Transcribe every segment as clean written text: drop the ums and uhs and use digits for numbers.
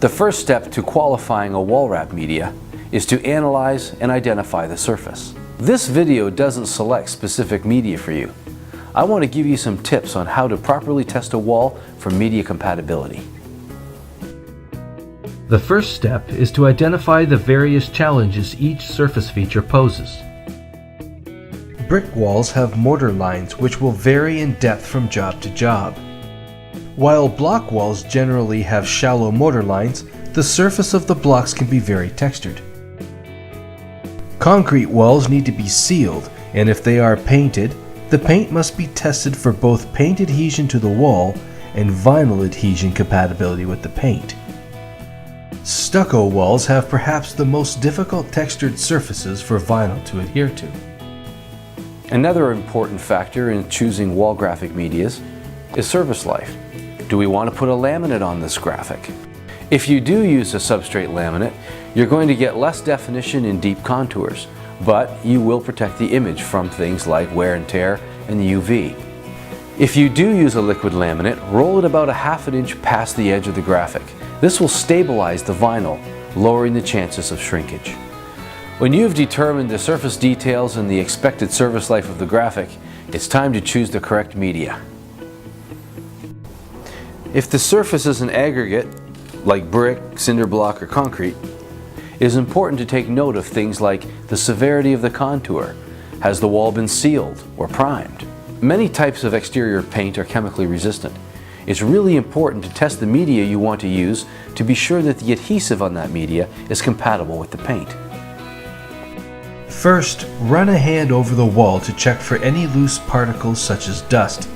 The first step to qualifying a wall wrap media is to analyze and identify the surface. This video doesn't select specific media for you. I want to give you some tips on how to properly test a wall for media compatibility. The first step is to identify the various challenges each surface feature poses. Brick walls have mortar lines which will vary in depth from job to job. While block walls generally have shallow mortar lines, the surface of the blocks can be very textured. Concrete walls need to be sealed, and if they are painted, the paint must be tested for both paint adhesion to the wall and vinyl adhesion compatibility with the paint. Stucco walls have perhaps the most difficult textured surfaces for vinyl to adhere to. Another important factor in choosing wall graphic medias is service life. Do we want to put a laminate on this graphic? If you do use a substrate laminate, you're going to get less definition in deep contours, but you will protect the image from things like wear and tear and UV. If you do use a liquid laminate, roll it about a ½ an inch past the edge of the graphic. This will stabilize the vinyl, lowering the chances of shrinkage. When you've determined the surface details and the expected service life of the graphic, it's time to choose the correct media. If the surface is an aggregate, like brick, cinder block, or concrete, it is important to take note of things like the severity of the contour. Has the wall been sealed or primed? Many types of exterior paint are chemically resistant. It's really important to test the media you want to use to be sure that the adhesive on that media is compatible with the paint. First, run a hand over the wall to check for any loose particles such as dust.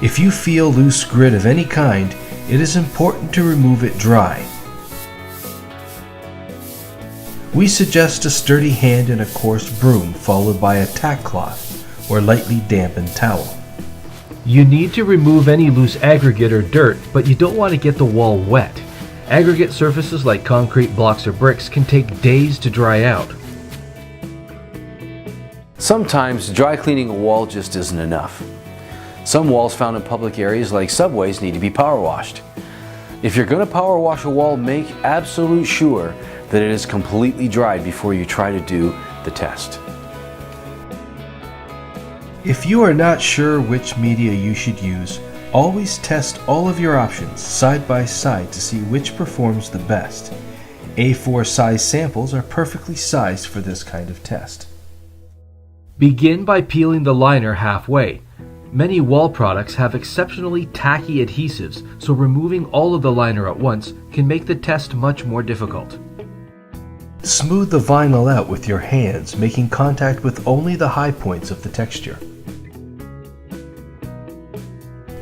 If you feel loose grit of any kind, it is important to remove it dry. We suggest a sturdy hand and a coarse broom followed by a tack cloth or lightly dampened towel. You need to remove any loose aggregate or dirt, but you don't want to get the wall wet. Aggregate surfaces like concrete, blocks, or bricks can take days to dry out. Sometimes dry cleaning a wall just isn't enough. Some walls found in public areas like subways need to be power washed. If you're going to power wash a wall, make absolute sure that it is completely dried before you try to do the test. If you are not sure which media you should use, always test all of your options side by side to see which performs the best. A4 size samples are perfectly sized for this kind of test. Begin by peeling the liner halfway. Many wall products have exceptionally tacky adhesives, so removing all of the liner at once can make the test much more difficult. Smooth the vinyl out with your hands, making contact with only the high points of the texture.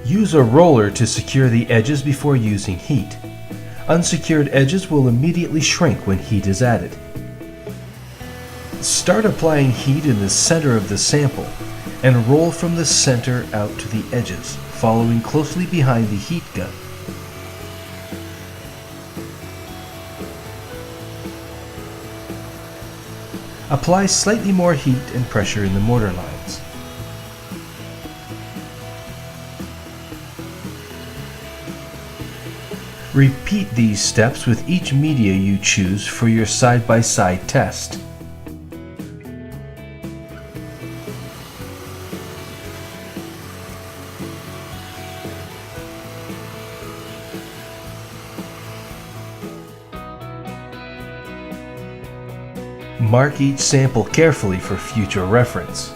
Use a roller to secure the edges before using heat. Unsecured edges will immediately shrink when heat is added. Start applying heat in the center of the sample and roll from the center out to the edges, following closely behind the heat gun. Apply slightly more heat and pressure in the mortar lines. Repeat these steps with each media you choose for your side-by-side test. Mark each sample carefully for future reference.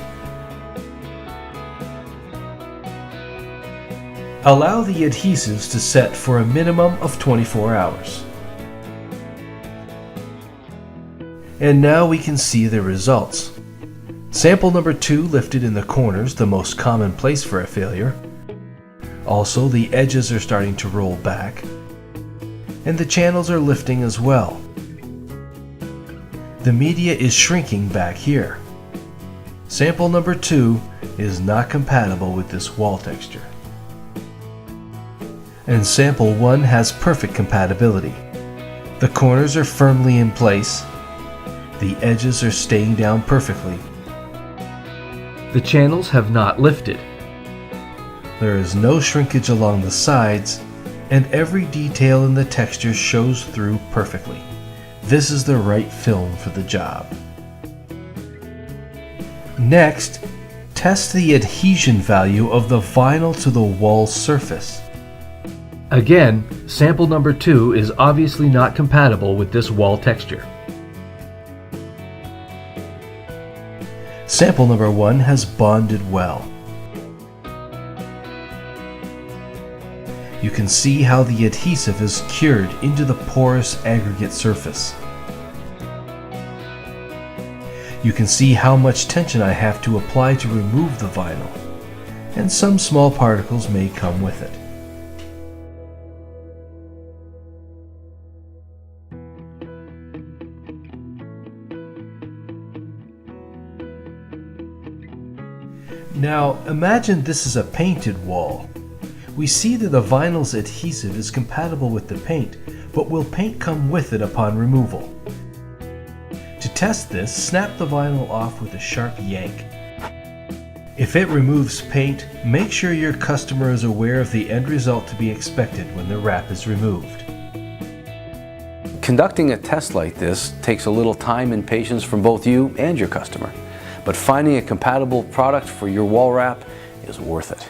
Allow the adhesives to set for a minimum of 24 hours. And now we can see the results. Sample number 2 lifted in the corners, the most common place for a failure. Also, the edges are starting to roll back, and the channels are lifting as well. The media is shrinking back here. Sample number 2 is not compatible with this wall texture. And sample 1 has perfect compatibility. The corners are firmly in place. The edges are staying down perfectly. The channels have not lifted. There is no shrinkage along the sides, and every detail in the texture shows through perfectly. This is the right film for the job. Next, test the adhesion value of the vinyl to the wall surface. Again, sample number 2 is obviously not compatible with this wall texture. Sample number 1 has bonded well. You can see how the adhesive is cured into the porous aggregate surface. You can see how much tension I have to apply to remove the vinyl, and some small particles may come with it. Now imagine this is a painted wall. We see that the vinyl's adhesive is compatible with the paint, but will paint come with it upon removal? To test this, snap the vinyl off with a sharp yank. If it removes paint, make sure your customer is aware of the end result to be expected when the wrap is removed. Conducting a test like this takes a little time and patience from both you and your customer, but finding a compatible product for your wall wrap is worth it.